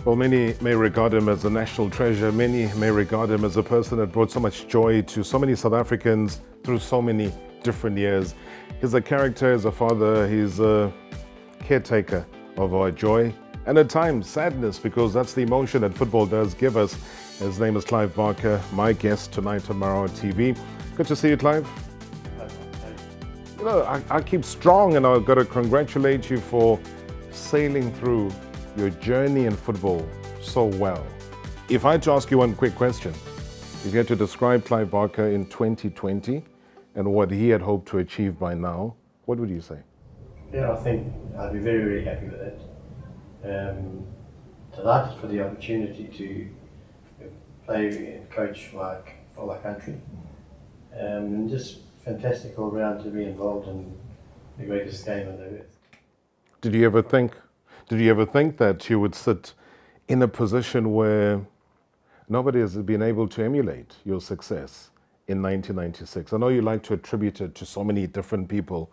Well, many may regard him as a national treasure. Many may regard him as a person that brought so much joy to so many South Africans through so many different years. He's a character, he's a father, he's a caretaker of our joy and at times sadness, because that's the emotion that football does give us. His name is Clive Barker, my guest tonight on MarawaTV. Good to see you, Clive. You know, I keep strong, and I've got to congratulate you for sailing through your journey in football so well. If I had to ask you one quick question, if you had to describe Clive Barker in 2020 and what he had hoped to achieve by now, what would you say? Yeah, I think I'd be very, very happy with it. Delighted for the opportunity to play and coach for my country. And just fantastic all round to be involved in the greatest game on the earth. Did you ever think that you would sit in a position where nobody has been able to emulate your success in 1996? I know you like to attribute it to so many different people.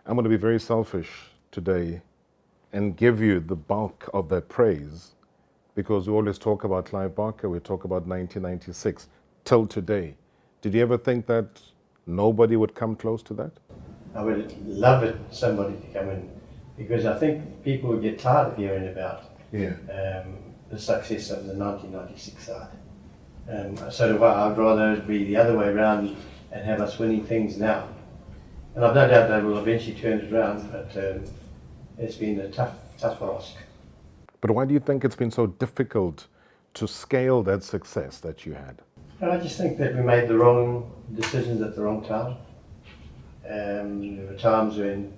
I'm going to be very selfish today and give you the bulk of that praise, because we always talk about Clive Barker, we talk about 1996 till today. Did you ever think that nobody would come close to that? I would love it, somebody to come in, because I think people would get tired of hearing about the success of the 1996 side. So do I. I'd rather it be the other way around and have us winning things now. And I've no doubt they will eventually turn it around, but it's been a tough ask. But why do you think it's been so difficult to scale that success that you had? And I just think that we made the wrong decisions at the wrong time. There were times when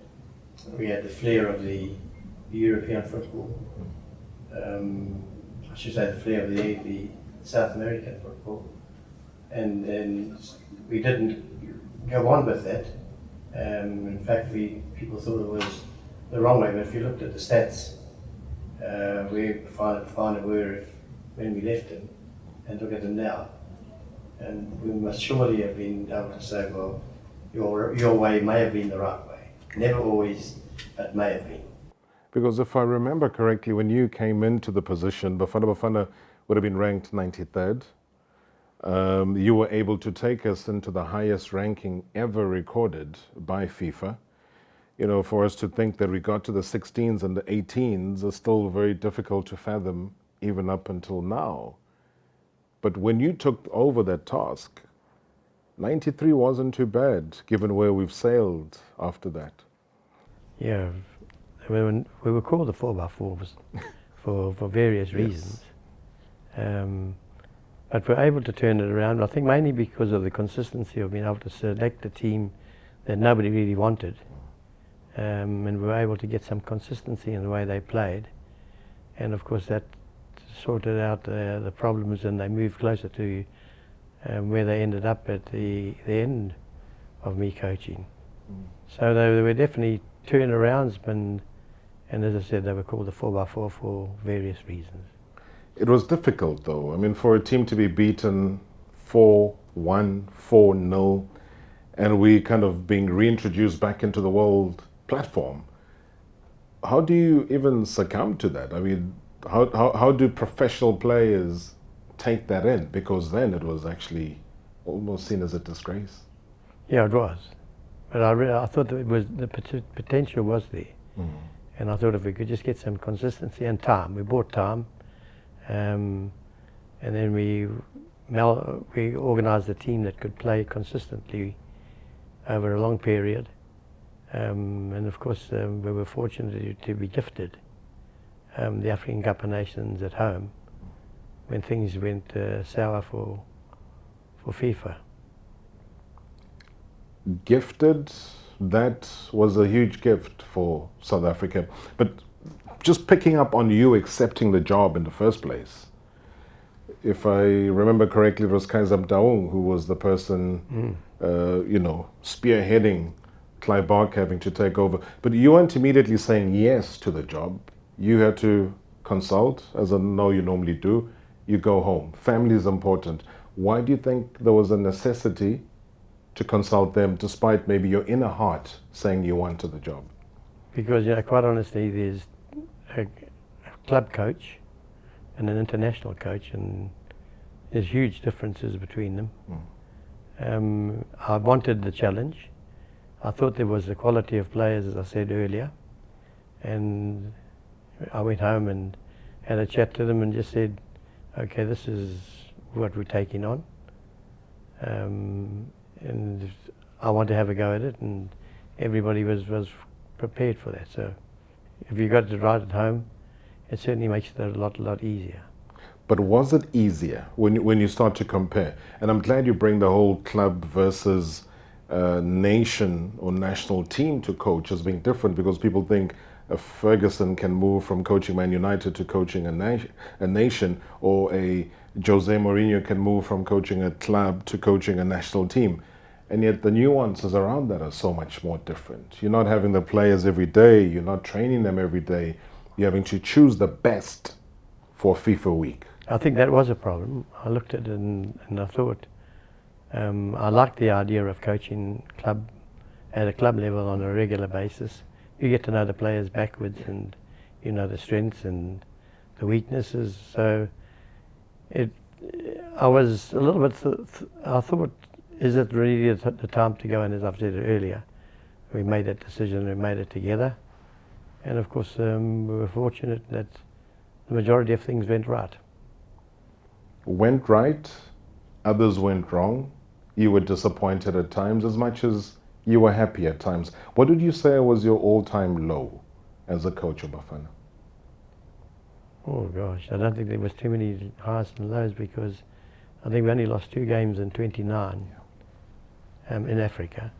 we had the flair of the European football. I should say the flair of the South American football. And then we didn't go on with that. In fact, people thought it was the wrong way, but if you looked at the stats, we find were when we left them and look at them now, and we must surely have been able to say, well, your way may have been the right way. Never always, but may have been. Because if I remember correctly, when you came into the position, Bafana Bafana would have been ranked 93rd. You were able to take us into the highest ranking ever recorded by FIFA. You know, for us to think that we got to the 16s and the 18s is still very difficult to fathom, even up until now. But when you took over that task, 93 wasn't too bad, given where we've sailed after that. Yeah, we were called the 4x4 for various reasons. But we're able to turn it around, I think mainly because of the consistency of being able to select a team that nobody really wanted. And we were able to get some consistency in the way they played. And of course that sorted out the problems, and they moved closer to where they ended up at the end of me coaching. So they were definitely turnarounds, and as I said, they were called the 4x4 for various reasons. It was difficult though. I mean, for a team to be beaten 4-1, 4-0, and we kind of being reintroduced back into the world platform. How do you even succumb to that? I mean, how do professional players take that in? Because then it was actually almost seen as a disgrace. Yeah, it was. But I thought that the potential was there. And I thought if we could just get some consistency and time, we bought time. And then we organised a team that could play consistently over a long period. And of course, we were fortunate to be gifted the African Cup of Nations at home when things went sour for FIFA. Gifted, that was a huge gift for South Africa. But just picking up on you accepting the job in the first place, if I remember correctly, it was Kaiser Mdaung who was the person, spearheading Clive Barker having to take over. But you weren't immediately saying yes to the job. You had to consult, as I know you normally do. You go home. Family is important. Why do you think there was a necessity to consult them, despite maybe your inner heart saying you wanted the job? Because, quite honestly, there's a club coach, and an international coach, and there's huge differences between them. I wanted the challenge. I thought there was the quality of players, as I said earlier, and I went home and had a chat to them and just said, okay, this is what we're taking on, and I want to have a go at it, and everybody was prepared for that. So if you got it right at home, it certainly makes it a lot easier. But was it easier when you start to compare? And I'm glad you bring the whole club versus nation or national team to coach as being different, because people think a Ferguson can move from coaching Man United to coaching a nation, or a Jose Mourinho can move from coaching a club to coaching a national team. And yet the nuances around that are so much more different. You're not having the players every day, you're not training them every day, you're having to choose the best for FIFA week. I think that was a problem. I looked at it and I thought, I liked the idea of coaching at a club level on a regular basis. You get to know the players backwards, and you know the strengths and the weaknesses. So I was a little bit, I thought, is it really the time to go? And as I've said earlier, we made that decision, we made it together. And of course, we were fortunate that the majority of things went right. Went right, others went wrong. You were disappointed at times as much as you were happy at times. What would you say was your all-time low as a coach of Bafana? Oh gosh, I don't think there was too many highs and lows, because I think we only lost 2 games in 29 in Africa.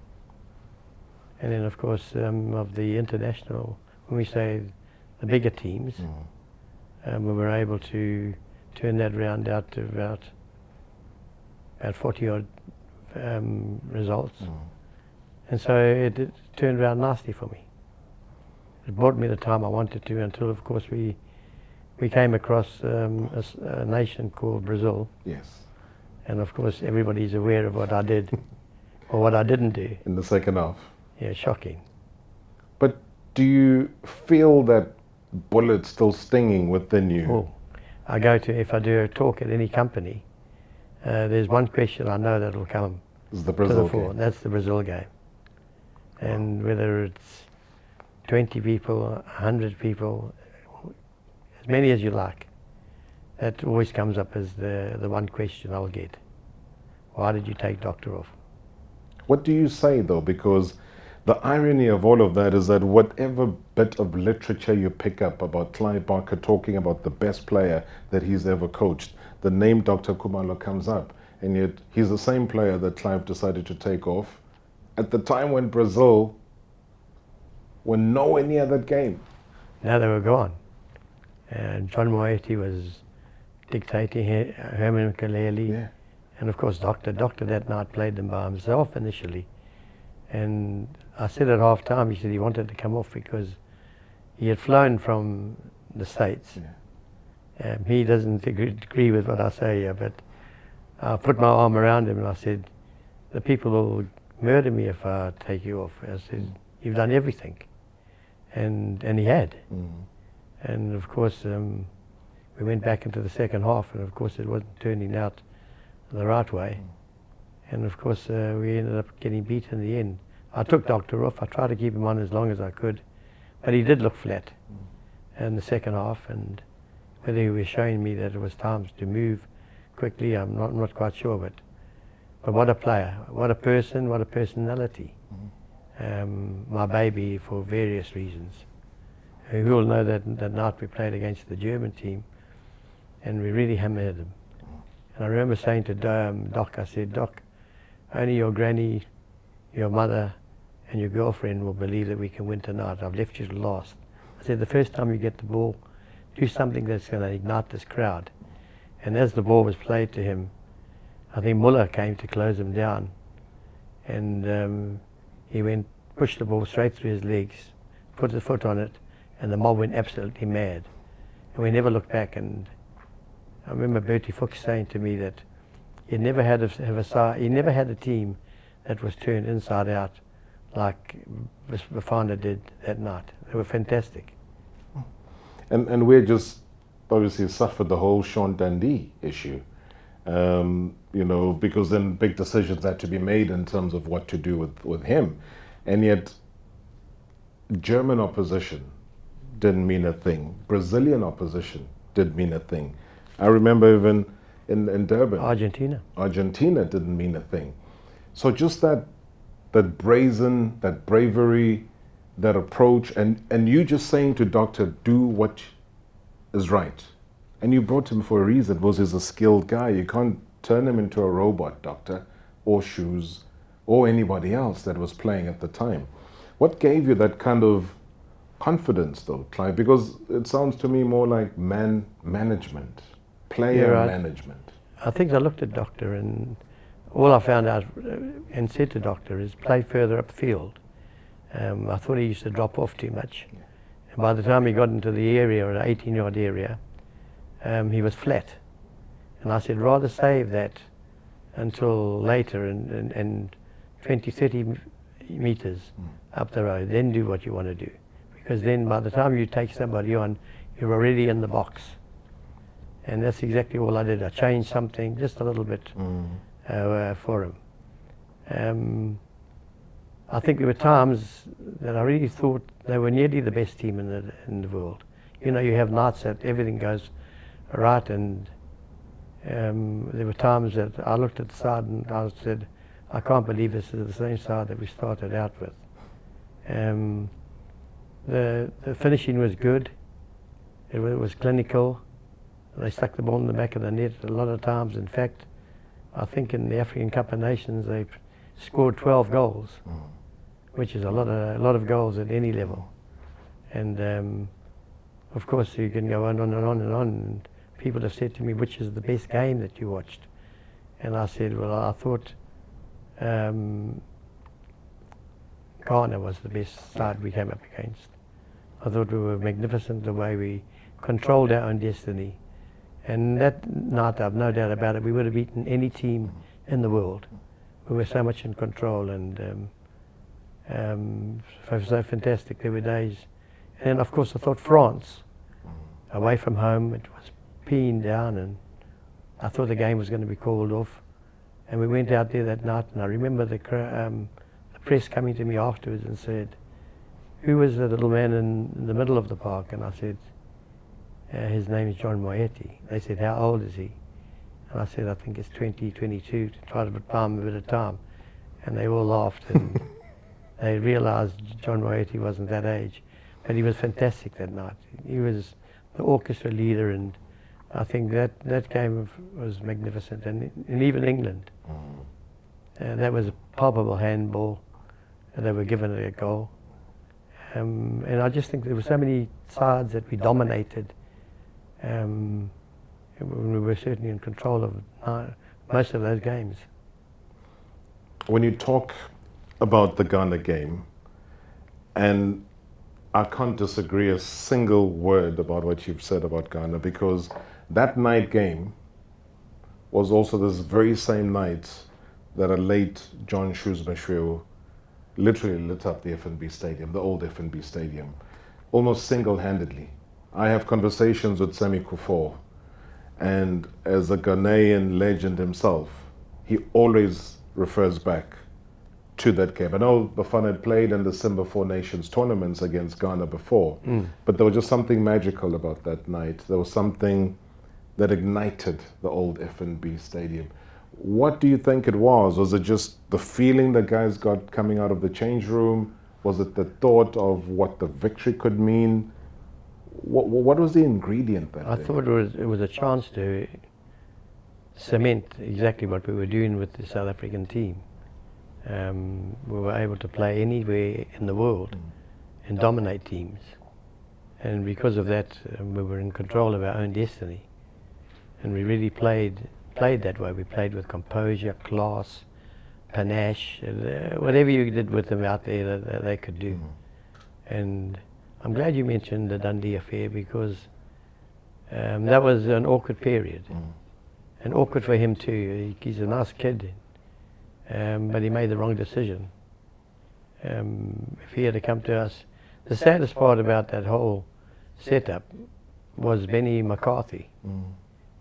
And then of course of the international, when we say the bigger teams, we were able to turn that round out to about 40 odd results. And so it turned around nicely for me. It brought me the time I wanted to, until of course we came across a nation called Brazil. Yes. And of course everybody's aware of what I did or what I didn't do. In the second half. Yeah, shocking. But do you feel that bullet still stinging within you? Oh, if I do a talk at any company, there's one question I know that will come It's the to Brazil the fore. game. That's the Brazil game. And whether it's 20 people, 100 people, as many as you like, that always comes up as the one question I'll get. Why did you take Doctor off? What do you say though? Because the irony of all of that is that whatever bit of literature you pick up about Clive Barker talking about the best player that he's ever coached, the name Dr. Khumalo comes up, and yet he's the same player that Clive decided to take off at the time when Brazil were nowhere near that game. Now they were gone. And John Moeti was dictating, Herman Kaleli, Yeah. and of course Doctor that night played them by himself initially. And I said at half time, he said he wanted to come off because he had flown from the States. Yeah. He doesn't agree with what I say here, but I put my arm around him and I said, the people will murder me if I take you off. I said, you've done everything. And he had. And of course, we went back into the second half, and of course it wasn't turning out the right way. And of course we ended up getting beat in the end. I took Doctor off. I tried to keep him on as long as I could, but he did look flat in the second half, and whether he was showing me that it was times to move quickly, I'm not quite sure, but what a player, what a person, what a personality. My baby for various reasons. You will know that night we played against the German team, and we really hammered them. And I remember saying to Doc, I said, Doc, only your granny, your mother, and your girlfriend will believe that we can win tonight. I've left you to last. I said, the first time you get the ball, do something that's going to ignite this crowd. And as the ball was played to him, I think Muller came to close him down. And he pushed the ball straight through his legs, put his foot on it, and the mob went absolutely mad. And we never looked back. And I remember Bertie Fuchs saying to me that he never had a team that was turned inside out like Bafana did that night. They were fantastic. And we're just obviously suffered the whole Sean Dundee issue. You know, because then big decisions had to be made in terms of what to do with him. And yet, German opposition didn't mean a thing. Brazilian opposition didn't mean a thing. I remember even in Durban. Argentina didn't mean a thing. So just that bravery, that approach, and you just saying to Doctor, do what is right. And you brought him for a reason, because he's a skilled guy. You can't turn him into a robot, Doctor, or Shoes, or anybody else that was playing at the time. What gave you that kind of confidence, though, Clive? Because it sounds to me more like management, player management. I think I looked at Doctor, and all I found out and said to Doctor is play further upfield. I thought he used to drop off too much. And by the time he got into the area, or the 18-yard area, he was flat. And I said, rather save that until later and 20, 30 meters up the road, then do what you want to do. Because then by the time you take somebody on, you're already in the box. And that's exactly all I did. I changed something just a little bit for him. I think there were times that I really thought they were nearly the best team in the world. You know, you have nights that everything goes right, and there were times that I looked at the side and I said, I can't believe this is the same side that we started out with. The finishing was good. It was clinical. They stuck the ball in the back of the net a lot of times. In fact, I think in the African Cup of Nations they scored 12 goals, which is a lot of goals at any level. And of course you can go on and on and on. And people have said to me, which is the best game that you watched? And I said, well, I thought Ghana was the best side we came up against. I thought we were magnificent the way we controlled our own destiny. And that night, I've no doubt about it, we would have beaten any team in the world. We were so much in control, and it was so fantastic. There were days. And of course I thought France, away from home, it was peeing down, and I thought the game was going to be called off. And we went out there that night, and I remember the press coming to me afterwards and said, who was the little man in the middle of the park? And I said, his name is John Moeti. They said, how old is he? And I said, I think it's 20, 22, to try to buy him a bit of time. And they all laughed, and they realized John Moeti wasn't that age. But he was fantastic that night. He was the orchestra leader, and I think that game was magnificent. And even England, that was a palpable handball, and they were given a goal. And I just think there were so many sides that we dominated. When we were certainly in control of most of those games. When you talk about the Ghana game, and I can't disagree a single word about what you've said about Ghana, because that night game was also this very same night that a late John Shoes Mashweu literally lit up the FNB Stadium, the old FNB Stadium, almost single-handedly. I have conversations with Semi Kufuor, and as a Ghanaian legend himself, he always refers back to that game. I know Bafana had played in the Simba Four Nations tournaments against Ghana before, but there was just something magical about that night. There was something that ignited the old FNB Stadium. What do you think it was? Was it just the feeling the guys got coming out of the change room? Was it the thought of what the victory could mean? What was the ingredient that I day? thought it was a chance to cement exactly what we were doing with the South African team. We were able to play anywhere in the world and dominate teams. And because of that, we were in control of our own destiny. And we really played that way. We played with composure, class, panache, whatever you did with them out there that they could do. And I'm glad you mentioned the Dundee affair, because that was an awkward period. And awkward for him too. He's a nice kid, but he made the wrong decision. If he had to come to us, the saddest part about that whole setup was Benny McCarthy.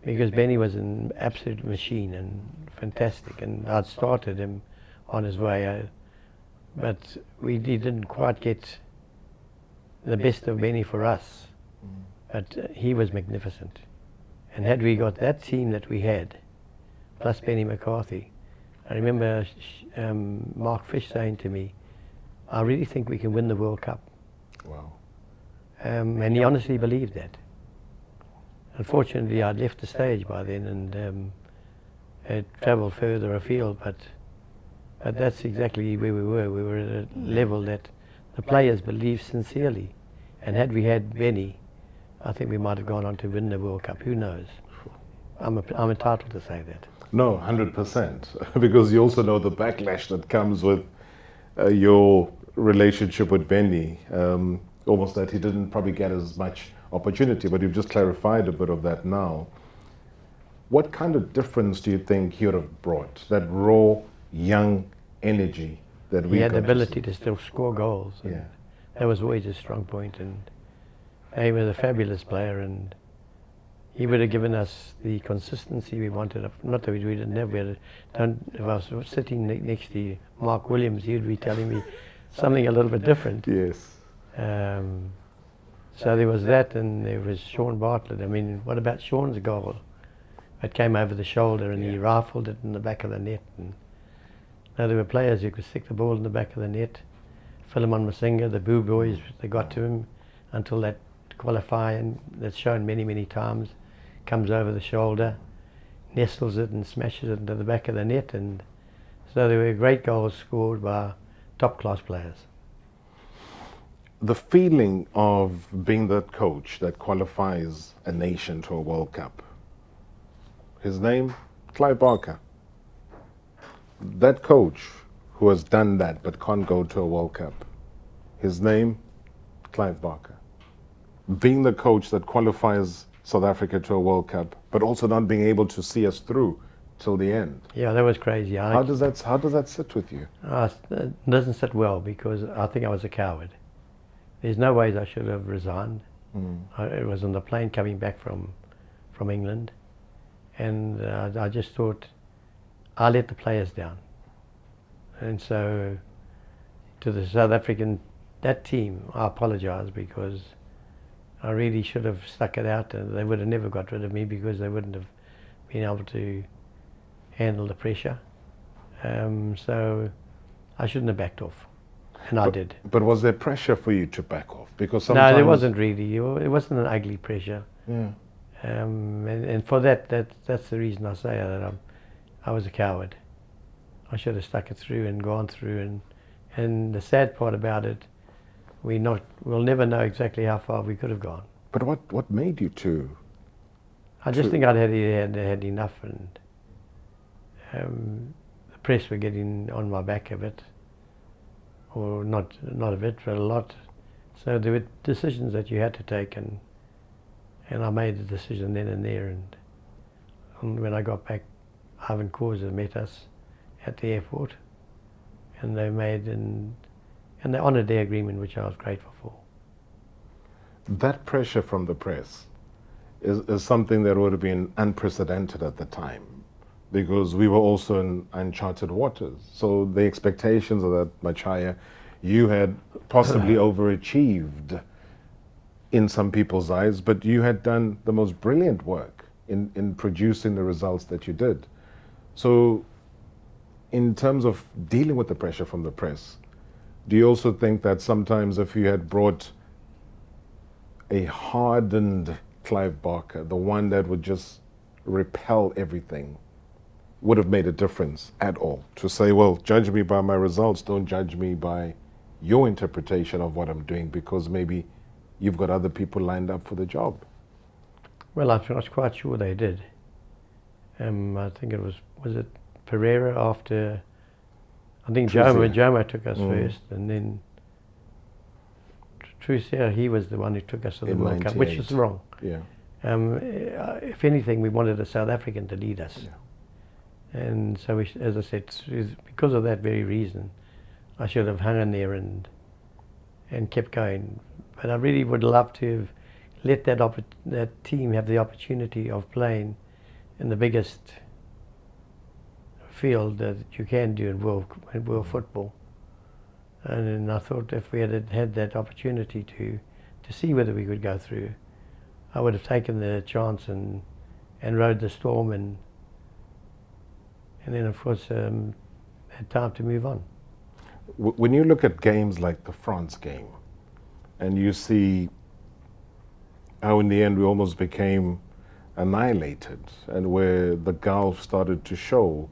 Because Benny was an absolute machine and fantastic, and I'd started him on his way, but he didn't quite get the best of Benny for us. But he was magnificent, and had we got that team that we had, plus Benny McCarthy, I remember Mark Fish saying to me, "I really think we can win the World Cup." Wow. And he honestly believed that. Unfortunately, I'd left the stage by then and had travelled further afield, but that's exactly where we were. We were at a level that the players believed sincerely. And had we had Benny, I think we might have gone on to win the World Cup. Who knows? I'm entitled to say that. No, 100%. Because you also know the backlash that comes with your relationship with Benny. Almost that he didn't probably get as much opportunity, but you've just clarified a bit of that now. What kind of difference do you think he would have brought? That raw, young energy that we He had the got to ability see? to still score goals. And Yeah. that was always his strong point, and he was a fabulous player, and he would have given us the consistency we wanted. Not that we didn't have. If I was sitting next to Mark Williams, he would be telling me something a little bit different. Yes. So there was that, and there was Sean Bartlett. I mean, what about Sean's goal? It came over the shoulder, and he rifled it in the back of the net. And now there were players who could stick the ball in the back of the net. Philemon Masinga, the Boo Boys, they got to him until that qualifying that's shown many, many times, comes over the shoulder, nestles it and smashes it into the back of the net. And so there were great goals scored by top-class players. The feeling of being that coach that qualifies a nation to a World Cup. His name, Clive Barker. That coach who has done that but can't go to a World Cup. His name, Clive Barker. Being the coach that qualifies South Africa to a World Cup, but also not being able to see us through till the end. Yeah, that was crazy. How does that sit with you? It doesn't sit well, because I think I was a coward. There's no ways I should have resigned. It was on the plane coming back from England, and I just thought I let the players down. And so to the South African, that team, I apologise, because I really should have stuck it out, and they would have never got rid of me, because they wouldn't have been able to handle the pressure. So I shouldn't have backed off. And I did. But was there pressure for you to back off? Because sometimes No, there wasn't really. It wasn't an ugly pressure. Yeah. And for that's the reason I say that I was a coward. I should have stuck it through and gone through. And the sad part about it, we'll never know exactly how far we could have gone. But what made you to? I just think I'd had enough, and the press were getting on my back a bit. Or not a bit, but a lot. So there were decisions that you had to take, and I made the decision then and there. And when I got back, Ivan Causa met us at the airport, and they honoured their agreement, which I was grateful for. That pressure from the press is something that would have been unprecedented at the time, because we were also in uncharted waters. So the expectations are that much higher. You had possibly overachieved in some people's eyes, but you had done the most brilliant work in producing the results that you did. So in terms of dealing with the pressure from the press, do you also think that sometimes if you had brought a hardened Clive Barker, the one that would just repel everything, would have made a difference at all? To say, well, judge me by my results, don't judge me by your interpretation of what I'm doing, because maybe you've got other people lined up for the job. Well, I'm not quite sure they did. I think it was it Pereira after, I think Jomo took us first, and then Trucia, he was the one who took us to the World Cup, which was wrong. Yeah. If anything, we wanted a South African to lead us. Yeah. And so, as I said, because of that very reason, I should have hung in there and kept going. But I really would love to have let that team have the opportunity of playing in the biggest field that you can do in world football. And then I thought if we had that opportunity to see whether we could go through, I would have taken the chance and rode the storm, and then of course had time to move on. When you look at games like the France game, and you see how in the end we almost became annihilated, and where the gulf started to show,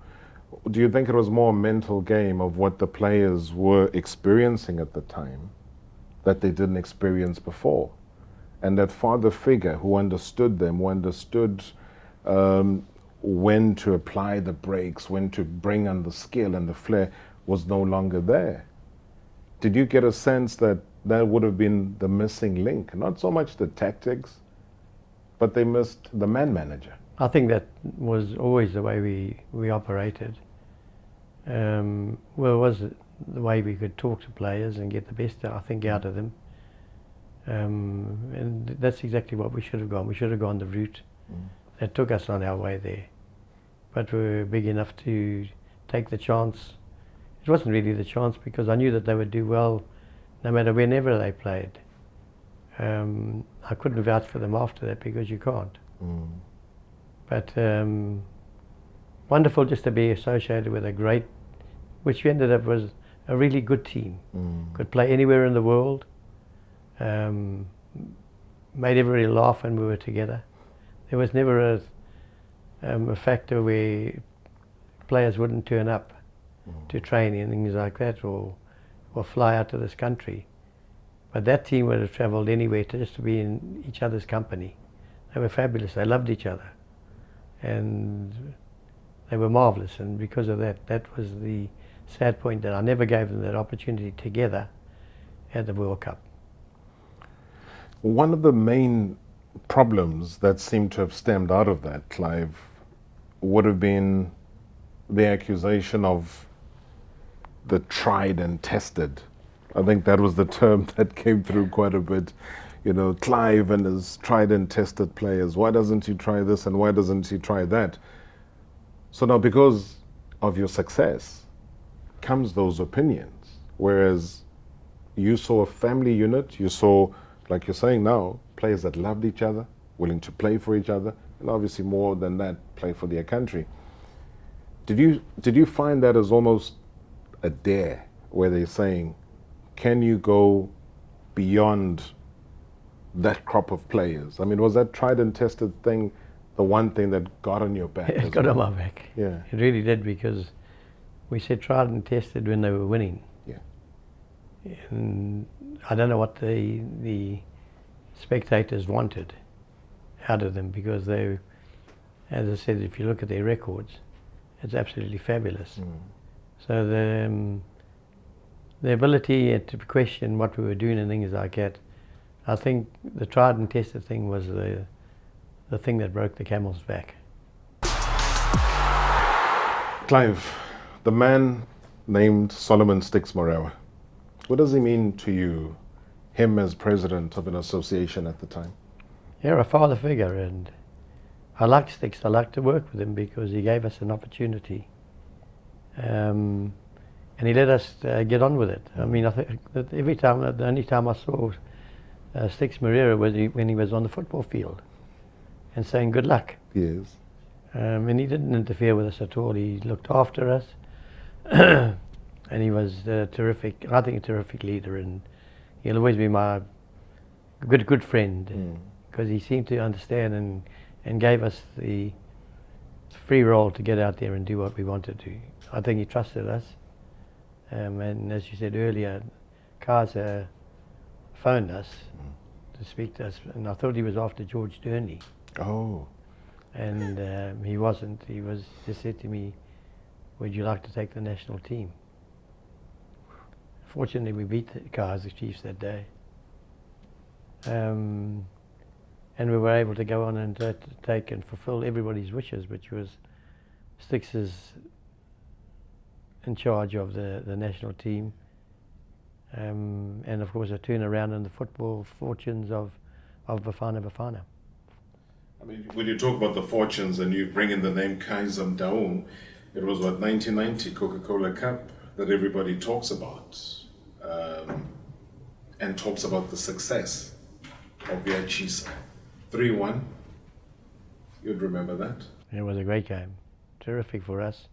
do you think it was more a mental game of what the players were experiencing at the time that they didn't experience before? And that father figure who understood them, who understood when to apply the brakes, when to bring on the skill and the flair, was no longer there. Did you get a sense that that would have been the missing link? Not so much the tactics, but they missed the man manager. I think that was always the way we operated. Well, it was the way we could talk to players and get the best, I think, out of them. And that's exactly what we should have gone. We should have gone the route that took us on our way there. But we were big enough to take the chance. It wasn't really the chance, because I knew that they would do well no matter whenever they played. I couldn't vouch for them after that, because you can't. But wonderful just to be associated with a great, which we ended up was a really good team. Could play anywhere in the world. Made everybody laugh when we were together. There was never a factor where players wouldn't turn up to training and things like that, or fly out to this country. But that team would have travelled anywhere just to be in each other's company. They were fabulous. They loved each other, and they were marvellous. And because of that, that was the sad point, that I never gave them that opportunity together at the World Cup. One of the main problems that seemed to have stemmed out of that, Clive, would have been the accusation of the tried and tested. I think that was the term that came through quite a bit. You know, Clive and his tried and tested players. Why doesn't he try this and why doesn't he try that? So now, because of your success comes those opinions. Whereas you saw a family unit, you saw, like you're saying now, players that loved each other, willing to play for each other, and obviously more than that, play for their country. Did you find that as almost a dare, where they're saying, can you go beyond that crop of players? I mean, was that tried and tested thing the one thing that got on your back? It got on my back. Yeah. It really did, because we said tried and tested when they were winning. Yeah. And I don't know what the spectators wanted out of them, because they, as I said, if you look at their records, it's absolutely fabulous. So the ability to question what we were doing and things like that, I think the tried and tested thing was the thing that broke the camel's back. Clive, the man named Solomon Sticks Marawa, what does he mean to you, him as president of an association at the time? Yeah, a father figure, and I liked Sticks. I liked to work with him because he gave us an opportunity, and he let us get on with it. I mean, I think that every time, the only time I saw Sticks Marawa was when he was on the football field and saying good luck. Yes. And he didn't interfere with us at all. He looked after us, and he was terrific. I think a terrific leader, and he'll always be my good friend, because he seemed to understand and gave us the free roll to get out there and do what we wanted to. I think he trusted us, and as you said earlier, Kaza phoned us to speak to us, and I thought he was after George Durnley. Oh. And he wasn't. He just said to me, would you like to take the national team? Fortunately, we beat the Kaiser Chiefs that day. And we were able to go on and take and fulfill everybody's wishes, which was Sticks is in charge of the national team. And of course, a turnaround in the football fortunes of of Bafana Bafana. I mean, when you talk about the fortunes and you bring in the name Kaiser Mdaung, it was what, 1990 Coca-Cola Cup that everybody talks about, and talks about the success of Yachisa. 3-1. You'd remember that. It was a great game, terrific for us.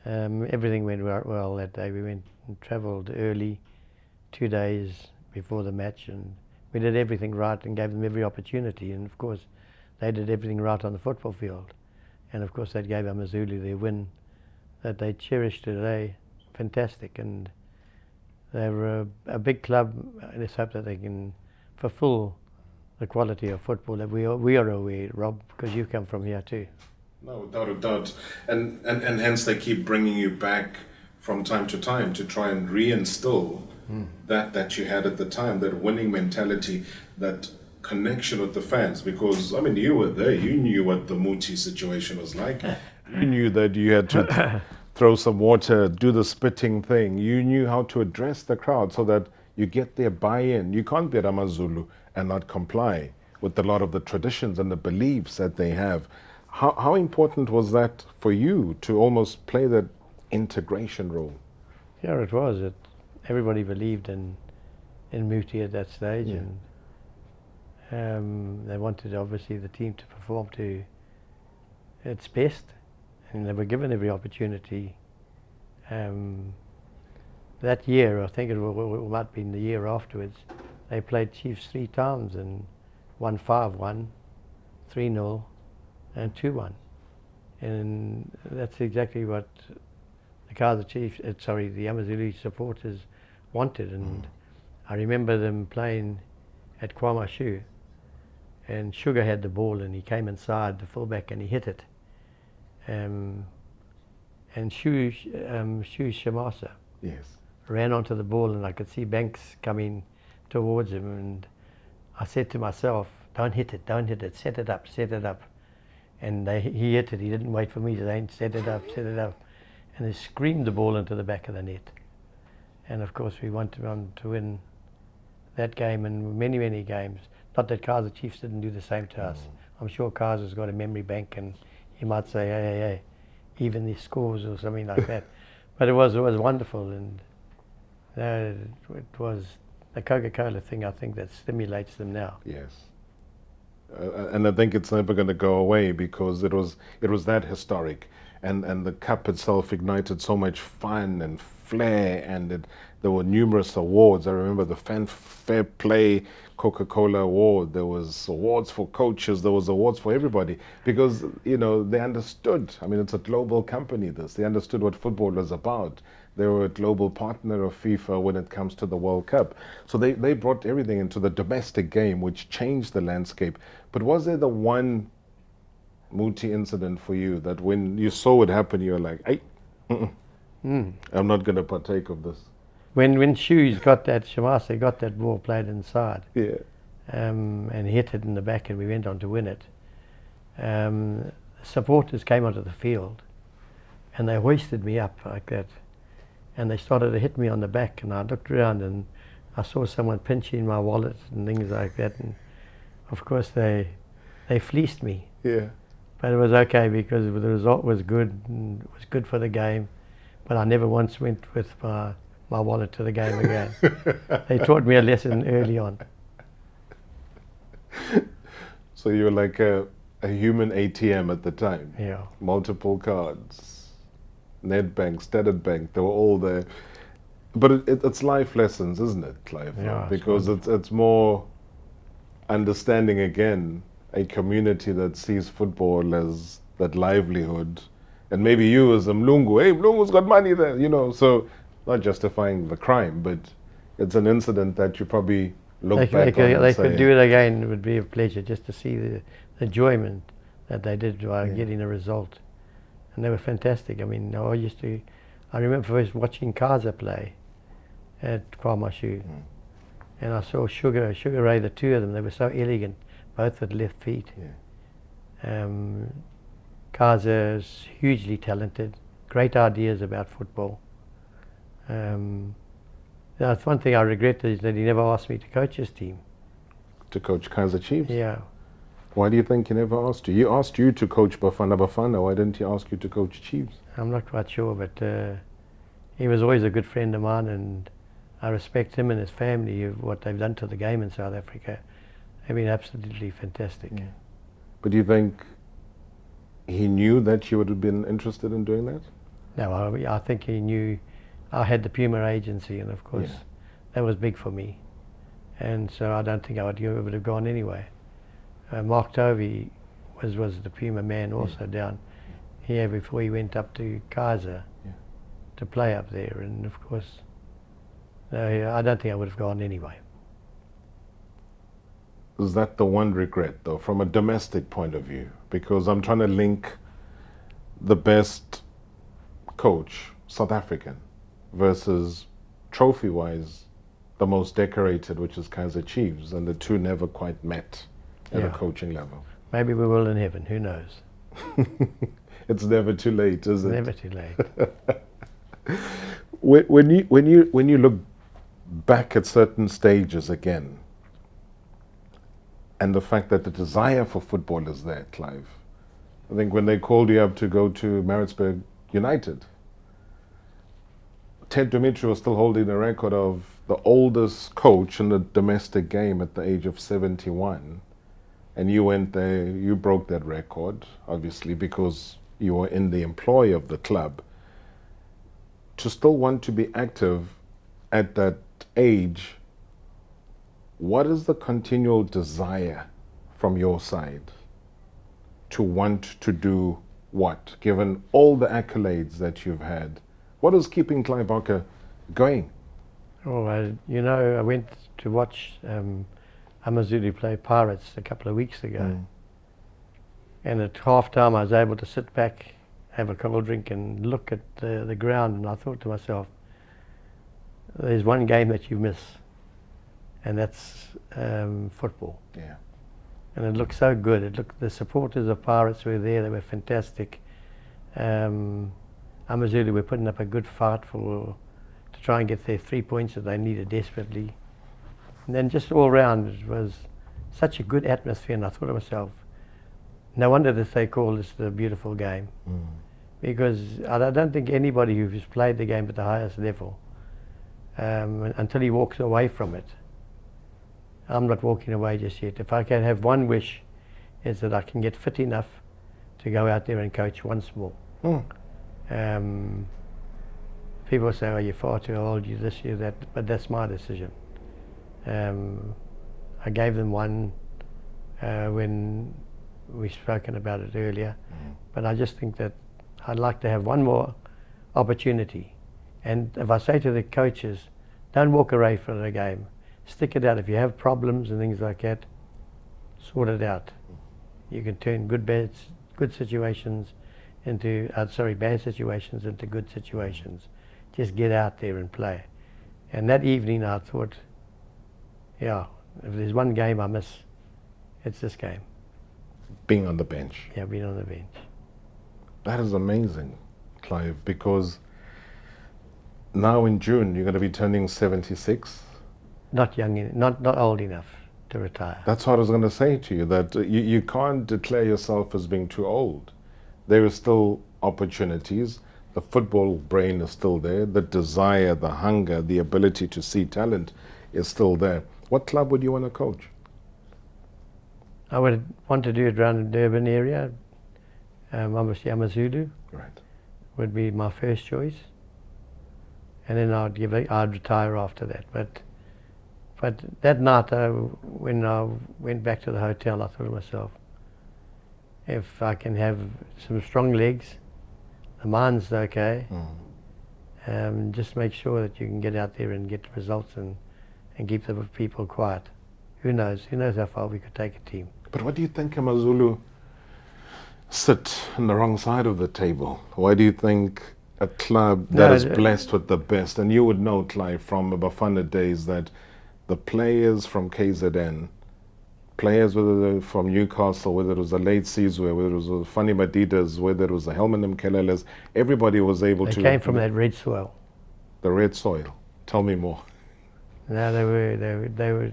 Everything went well that day. We went and travelled early, 2 days before the match, and we did everything right and gave them every opportunity. And of course, they did everything right on the football field. And of course, that gave Amazulu their win that they cherished today. Fantastic, and they were a big club. Let's hope that they can fulfill the quality of football that we are aware, Rob, because you come from here too. No, without a doubt. And hence they keep bringing you back from time to time to try and reinstill that you had at the time, that winning mentality, that connection with the fans. Because, I mean, you were there. You knew what the Muti situation was like. You knew that you had to throw some water, do the spitting thing. You knew how to address the crowd so that you get their buy-in. You can't be at Amazulu and not comply with a lot of the traditions and the beliefs that they have. How important was that for you to almost play that integration role? Yeah, it was. Everybody believed in Muti at that stage, and they wanted obviously the team to perform to its best, and they were given every opportunity. That year, I think it might have been the year afterwards, they played Chiefs 3 times and won 5-1, 3-0 and 2-1. And that's exactly what the Kaiser Chiefs, the Amazulu supporters wanted. And I remember them playing at Kwamashu, and Sugar had the ball and he came inside, the fullback, and he hit it. And Shu Shamasa ran onto the ball, and I could see Banks coming towards him, and I said to myself, don't hit it, set it up. And he hit it. He didn't wait for me to say, set it up. And they screamed the ball into the back of the net. And of course we wanted to win that game and many, many games. Not that Kaiser Chiefs didn't do the same to us. I'm sure Kaiser's got a memory bank and he might say, hey, even the scores or something like that. But it was wonderful, and it was the Coca-Cola thing, I think, that stimulates them now. Yes. And I think it's never going to go away because it was that historic, and the cup itself ignited so much fun and flair, and there were numerous awards. I remember the Fan Fair Play Coca-Cola Award. There was awards for coaches. There was awards for everybody because they understood. I mean, it's a global company. They understood what football was about. They were a global partner of FIFA when it comes to the World Cup. So they brought everything into the domestic game, which changed the landscape. But was there the one Muti incident for you that when you saw it happen, you were like, hey, I'm not going to partake of this? When Shoes got that, Shamasa got that ball played inside, and hit it in the back, and we went on to win it. Supporters came onto the field, and they hoisted me up like that. And they started to hit me on the back, and I looked around and I saw someone pinching my wallet and things like that, and of course they fleeced me. Yeah. But it was okay because the result was good, and it was good for the game. But I never once went with my wallet to the game again. They taught me a lesson early on. So you were like a human ATM at the time. Yeah. Multiple cards. Nedbank, Standard Bank, they were all there. But it's life lessons, isn't it, Clive? Yeah, because it's more understanding, again, a community that sees football as that livelihood. And maybe you as a Mlungu, hey, Mlungu's got money there, so not justifying the crime, but it's an incident that you probably look back on and they say, could do it again. It would be a pleasure just to see the enjoyment that they did while getting a result. And they were fantastic. I mean, I remember first watching Kaiser play at Kwamashu, and I saw Sugar Ray, the two of them. They were so elegant, both with left feet. Kaiser's hugely talented, great ideas about football. That's one thing I regret is that he never asked me to coach his team. to coach Kaizer Chiefs? Yeah. Why do you think he never asked you? He asked you to coach Bafana Bafana. Why didn't he ask you to coach Chiefs? I'm not quite sure, but he was always a good friend of mine, and I respect him and his family, what they've done to the game in South Africa. They've been absolutely fantastic. Yeah. But do you think he knew that you would have been interested in doing that? No, I think he knew I had the Puma agency, and of course that was big for me. And so I don't think I would have gone anyway. Mark Tovey was the Puma man also down here before he went up to Kaizer to play up there. And of course, no, I don't think I would have gone anyway. Is that the one regret, though, from a domestic point of view? Because I'm trying to link the best coach, South African, versus trophy-wise, the most decorated, which is Kaizer Chiefs, and the two never quite met at a coaching level. Maybe we will in heaven, who knows? It's never too late, is it? Never too late. When you look back at certain stages again, and the fact that the desire for football is there, Clive. I think when they called you up to go to Maritzburg United, Ted Dumitru was still holding the record of the oldest coach in the domestic game at the age of 71. And you went there, you broke that record, obviously, because you were in the employ of the club. To still want to be active at that age, what is the continual desire from your side to want to do what, given all the accolades that you've had? What is keeping Clive Barker going? Oh, I went to watch Amazulu play Pirates a couple of weeks ago. And at half-time I was able to sit back, have a cold drink and look at the ground, and I thought to myself, there's one game that you miss, and that's football. Yeah. And it looked so good. The supporters of Pirates were there, they were fantastic. Amazulu were putting up a good fight to try and get their 3 points that they needed desperately. And then just all round it was such a good atmosphere, and I thought to myself, no wonder that they call this the beautiful game. Because I don't think anybody who's played the game at the highest level, until he walks away from it, I'm not walking away just yet. If I can have one wish, is that I can get fit enough to go out there and coach once more. People say, oh, you're far too old, you this, you that, but that's my decision. I gave them one when we've spoken about it earlier, but I just think that I'd like to have one more opportunity. And if I say to the coaches, don't walk away from the game, stick it out. If you have problems and things like that, sort it out. You can turn good situations into, bad situations into good situations. Just get out there and play. And that evening I thought, yeah, if there's one game I miss, it's this game. Being on the bench. Yeah, being on the bench. That is amazing, Clive, because now in June you're going to be turning 76. Not young, not old enough to retire. That's what I was going to say to you, that you can't declare yourself as being too old. There are still opportunities. The football brain is still there. The desire, the hunger, the ability to see talent is still there. What club would you want to coach? I would want to do it around the Durban area. Obviously Amazulu would be my first choice. And then I'd retire after that. But that night, when I went back to the hotel, I thought to myself, if I can have some strong legs, the mind's okay, just make sure that you can get out there and get results and keep the people quiet. Who knows how far we could take a team. But what do you think Amazulu sit on the wrong side of the table? Why do you think a club that is blessed with the best, and you would know, Clive, from the Bafana days, that the players from KZN, players whether they're from Newcastle, whether it was the late Sizwe, whether it was the Funny Madidas, whether it was the Helman Mkeleles, everybody was able to... They came from that red soil. The red soil. Tell me more. No, they were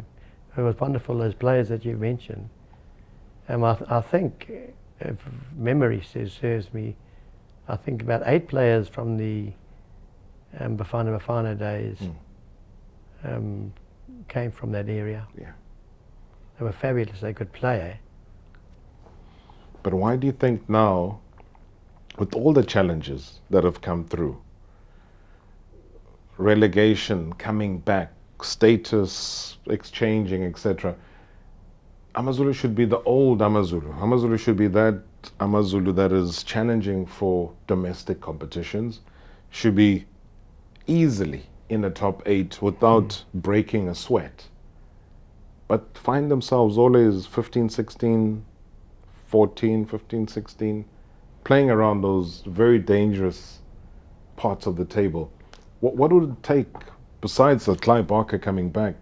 it was wonderful, those players that you mentioned. I think, if memory serves me, I think about 8 players from the Bafana Bafana days came from that area. Yeah. They were fabulous, they could play. But why do you think now, with all the challenges that have come through, relegation, coming back, status exchanging, etc., Amazulu should be the old Amazulu. Amazulu should be that Amazulu that is challenging for domestic competitions, should be easily in the top 8 without breaking a sweat. But find themselves always 15, 16, 14, 15, 16, playing around those very dangerous parts of the table. What would it take, besides the Clive Barker coming back,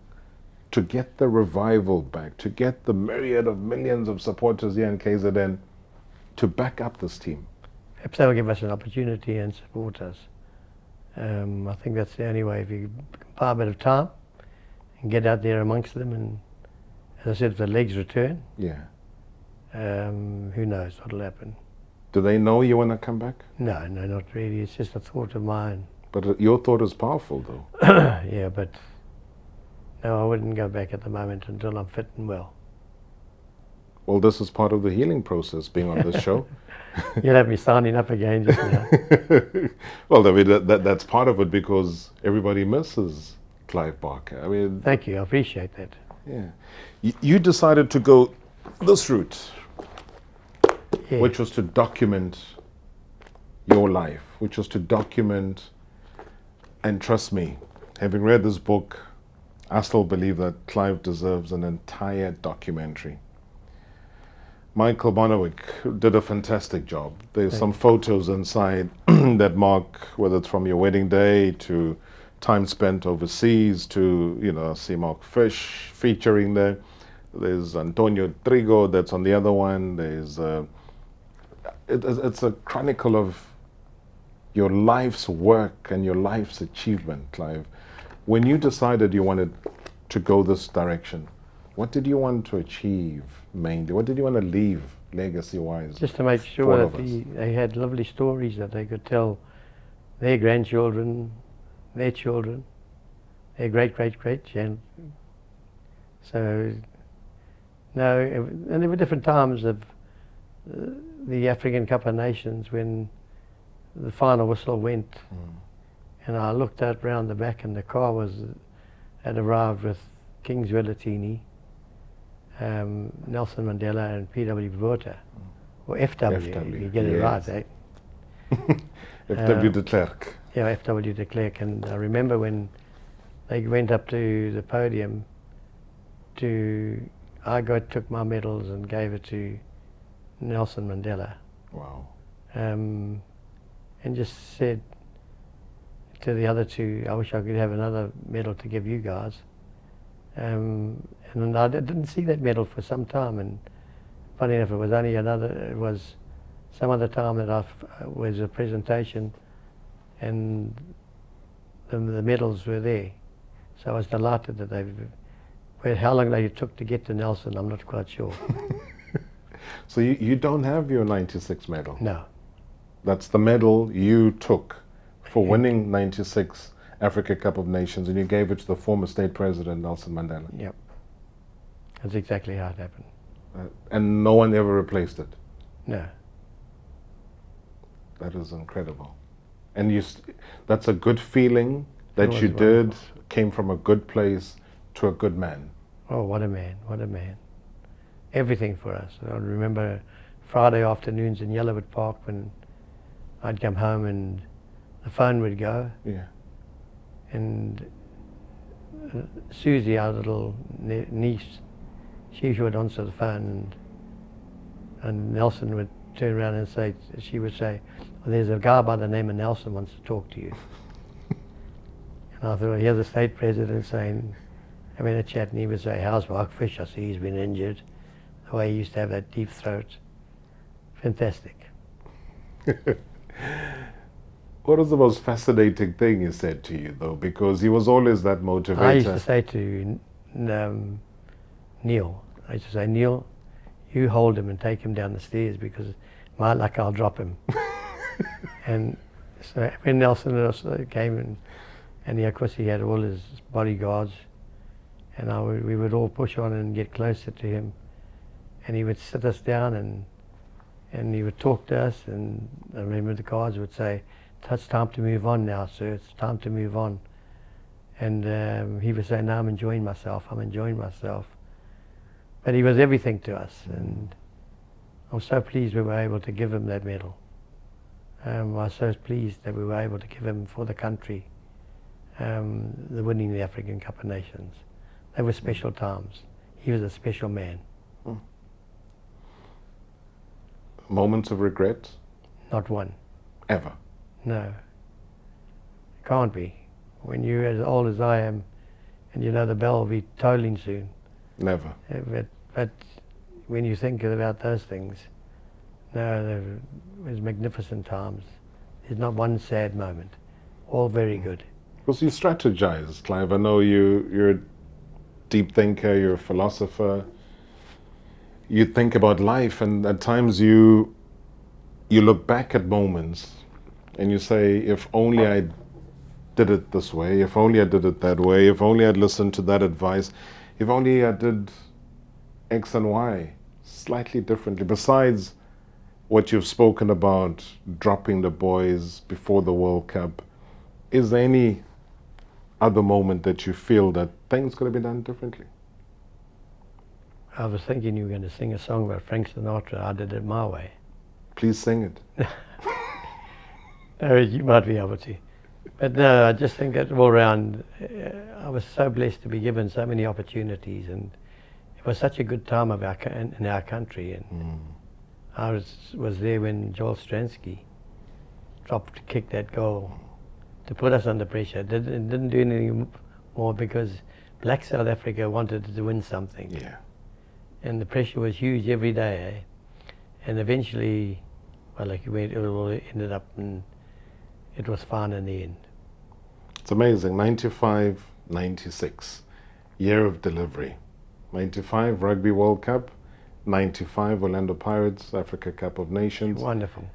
to get the revival back, to get the myriad of millions of supporters here in KZN to back up this team? Perhaps they'll give us an opportunity and support us. I think that's the only way. If you buy a bit of time and get out there amongst them, and as I said, if the legs return, Yeah. who knows what'll happen. Do they know you want to come back? No, not really. It's just a thought of mine. But your thought is powerful, though. Yeah, but no, I wouldn't go back at the moment until I'm fit and well. Well, this is part of the healing process, being on this show. You'll have me signing up again just now. Well, I mean, that's part of it, because everybody misses Clive Barker. I mean, Thank you, I appreciate that. yeah. You decided to go this route, Yeah. which was to document your life, which was to document, and trust me, having read this book, I still believe that Clive deserves an entire documentary. Michael Bonnewick did a fantastic job. There's some photos inside that mark, whether it's from your wedding day to time spent overseas to, I see Mark Fish featuring there. There's Antonio Trigo that's on the other one. There's it's a chronicle of your life's work and your life's achievement, Clive. When you decided you wanted to go this direction, what did you want to achieve mainly? What did you want to leave legacy-wise? Just to make sure that they had lovely stories that they could tell their grandchildren, their children, their great-great-great-children. So, no, and there were different times of the African Cup of Nations when the final whistle went, and I looked out round the back, and the car had arrived with Kings Wellatini, Nelson Mandela and P.W. Botha, or FW, you get it right, eh? FW de Klerk. Yeah, FW de Klerk. And I remember when they went up to the podium, took my medals and gave it to Nelson Mandela. Wow. And just said to the other two, I wish I could have another medal to give you guys. And I didn't see that medal for some time, and funny enough, it was some other time that was a presentation, and the medals were there. So I was delighted that how long they took to get to Nelson, I'm not quite sure. So you don't have your 96 medal? No. That's the medal you took for winning 96 Africa Cup of Nations, and you gave it to the former state president, Nelson Mandela. Yep. That's exactly how it happened. And no one ever replaced it? No. That is incredible. And that's a good feeling that you wonderful. did, came from a good place to a good man. Oh, what a man, what a man. Everything for us. I remember Friday afternoons in Yellowwood Park when I'd come home and the phone would go. Yeah. And Susie, our little niece, she would answer the phone, and Nelson would turn around and she would say, well, there's a guy by the name of Nelson wants to talk to you. And I thought, here's the state president having a chat, and he would say, how's Mark Fish? I see he's been injured. The way he used to have that deep throat. Fantastic. What was the most fascinating thing he said to you, though? Because he was always that motivator. I used to say to Neil. I used to say, Neil, you hold him and take him down the stairs because my luck, I'll drop him. And so when Nelson also came and he, of course, he had all his bodyguards, and we would all push on and get closer to him, and he would sit us down and he would talk to us, and I remember the guards would say, it's time to move on now, sir, it's time to move on. And he would say, no, I'm enjoying myself. But he was everything to us, and I'm so pleased we were able to give him that medal. I was so pleased that we were able to give him for the country, the winning the African Cup of Nations. They were special times. He was a special man. Moments of regret? Not one. Ever? No. Can't be. When you're as old as I am, and you know the bell will be tolling soon. Never. But when you think about those things, no, it was magnificent times. There's not one sad moment. All very good. Because you strategize, Clive. I know you're a deep thinker, you're a philosopher. You think about life, and at times you look back at moments and you say, if only I did it this way, if only I did it that way, if only I'd listened to that advice, if only I did X and Y slightly differently. Besides what you've spoken about, dropping the boys before the World Cup, is there any other moment that you feel that things could have been done differently? I was thinking you were going to sing a song about Frank Sinatra. I did it my way. Please sing it. No, you might be able to. But no, I just think that all round, I was so blessed to be given so many opportunities, and it was such a good time of in our country. And I was there when Joel Stransky kicked that goal to put us under pressure. Didn't do anything more because black South Africa wanted to win something. Yeah. And the pressure was huge every day. And eventually, well, like it all ended up, and it was fine in the end. It's amazing. 95, 96, year of delivery. 95 Rugby World Cup, 95 Orlando Pirates Africa Cup of Nations. Wonderful.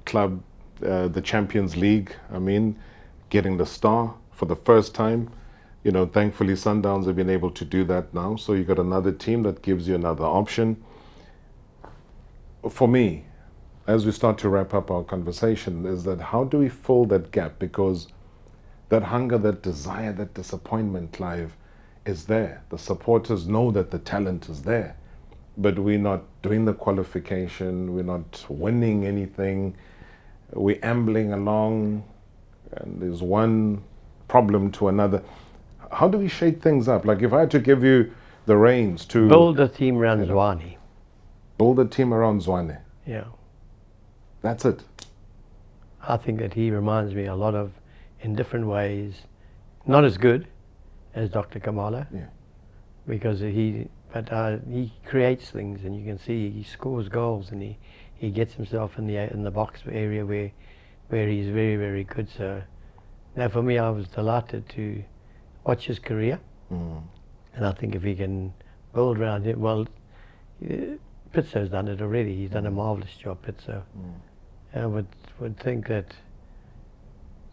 Club, the Champions League. I mean, getting the star for the first time. Thankfully Sundowns have been able to do that now. So you got another team that gives you another option. For me, as we start to wrap up our conversation, is that how do we fill that gap? Because that hunger, that desire, that disappointment, Clive, is there. The supporters know that the talent is there, but we're not doing the qualification, we're not winning anything, we're ambling along, and there's one problem to another. How do we shake things up? Like if I had to give you the reins to... Build a team around Zwane. Build a team around Zwane. Yeah. That's it. I think that he reminds me a lot of, in different ways, not as good as Dr. Kamala, because he creates things, and you can see he scores goals, and he gets himself in the box area where he's very, very good. So now for me, I was delighted to watch his career, and I think if he can build around it, well, Pitso's done it already. He's done a marvellous job, Pitso. I would think that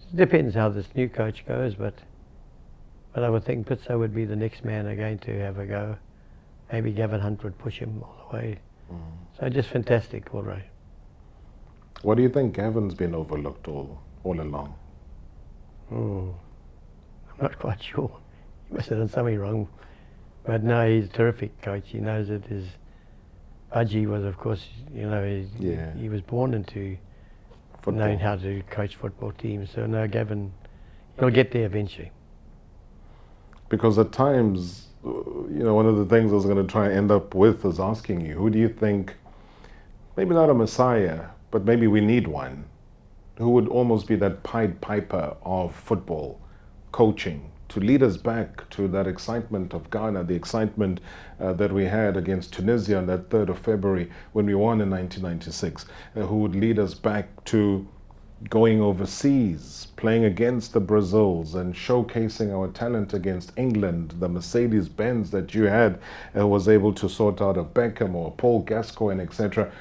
it depends how this new coach goes, but I would think Pitso would be the next man again to have a go. Maybe Gavin Hunt would push him all the way. So just fantastic, all right. What do you think Gavin's been overlooked all along? I'm not quite sure. He must have done something wrong. But no, he's a terrific coach. He knows it. His Budgie was, of course, he was born into knowing how to coach football teams. So no, Gavin, he'll get there eventually. Because at times, one of the things I was going to try and end up with is asking you, who do you think, maybe not a messiah, but maybe we need one, who would almost be that Pied Piper of football, coaching, to lead us back to that excitement of Ghana, the excitement that we had against Tunisia on that 3rd of February when we won in 1996, who would lead us back to going overseas, playing against the Brazils and showcasing our talent against England, the Mercedes-Benz that you had was able to sort out a Beckham or Paul Gascoigne, etc.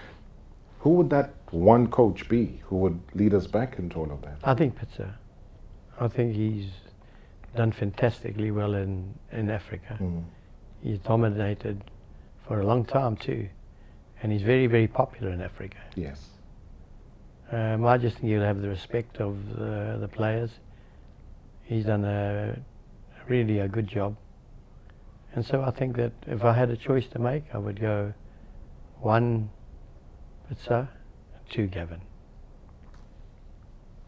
Who would that one coach be who would lead us back into all of that? I think Pitzer. I think he's done fantastically well in Africa. He's dominated for a long time too, and he's very, very popular in Africa. Yes. I just think he'll have the respect of the players. He's done really a good job. And so I think that if I had a choice to make, I would go 1 Pitzer, 2 Gavin.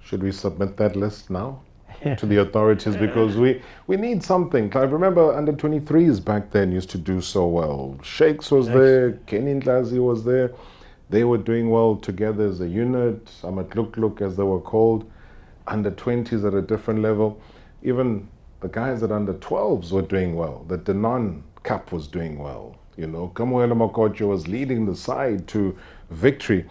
Should we submit that list now to the authorities? Because we need something. I remember under 23s back then used to do so well. Shakes was there, Kenny Ndlazi was there. They were doing well together as a unit. Amat Luk as they were called. Under 20s at a different level. Even the guys at under 12s were doing well. The Denon Cup was doing well. You know, Kamoela Makocho was leading the side to victory.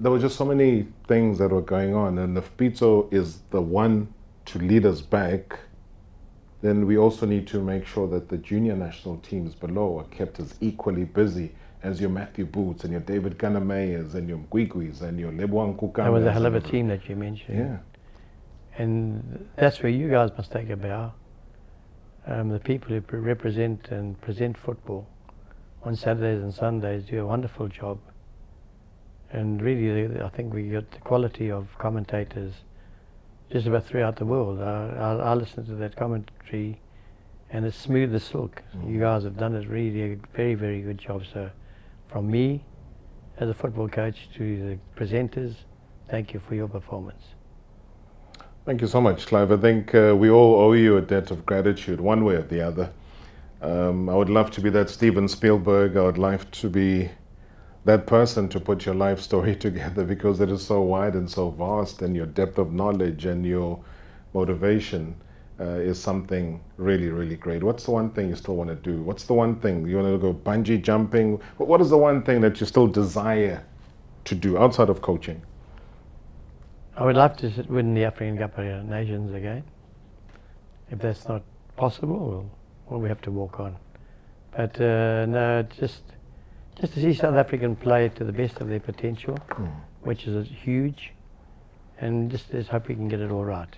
There were just so many things that were going on. And if Pitso is the one to lead us back, then we also need to make sure that the junior national teams below are kept as equally busy as your Matthew Boots and your David Ganamayas and your Gwigwis and your Leboang Kukamas. That was a hell of a team that you mentioned. Yeah. And that's where you guys must take a bow. The people who represent and present football on Saturdays and Sundays do a wonderful job. And really, I think we got the quality of commentators just about throughout the world. I listen to that commentary and it's smooth as silk. You guys have done it really a very, very good job. So from me as a football coach to the presenters, thank you for your performance. Thank you so much, Clive. I think we all owe you a debt of gratitude one way or the other. I would love to be that Steven Spielberg. I would like to be that person to put your life story together, because it is so wide and so vast, and your depth of knowledge and your motivation is something really, really great. What's the one thing you still want to do? What's the one thing you want to go bungee jumping? What is the one thing that you still desire to do outside of coaching? I would love to win the African Cup of Nations again. If that's not possible, well, we have to walk on. But no, just to see South African play to the best of their potential, which is huge, and just hope we can get it all right.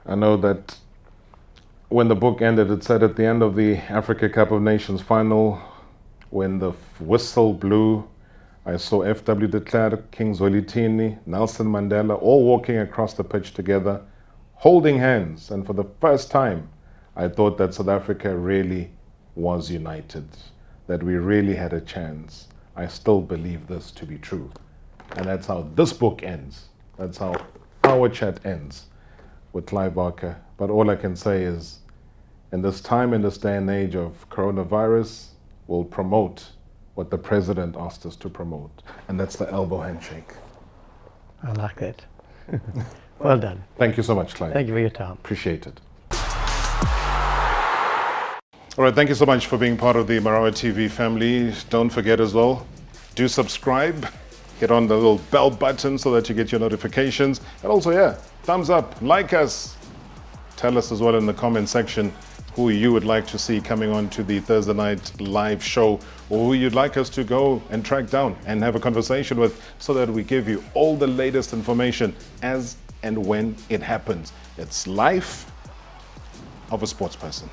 I know that when the book ended, it said at the end of the Africa Cup of Nations final, when the whistle blew, I saw F.W. de Klerk, King Zwelithini, Nelson Mandela, all walking across the pitch together, holding hands. And for the first time, I thought that South Africa really was united, that we really had a chance. I still believe this to be true. And that's how this book ends. That's how our chat ends with Clive Barker. But all I can say is, in this time, in this day and age of coronavirus, we'll promote what the president asked us to promote, and that's the elbow handshake. I like that. Well done. Thank you so much, Clive. Thank you for your time. Appreciate it. All right, thank you so much for being part of the MarawaTV family. Don't forget as well, do subscribe, hit on the little bell button so that you get your notifications, and also, yeah, thumbs up, like us. Tell us as well in the comment section who you would like to see coming on to the Thursday night live show, or who you'd like us to go and track down and have a conversation with, so that we give you all the latest information as and when it happens. It's life of a sports person.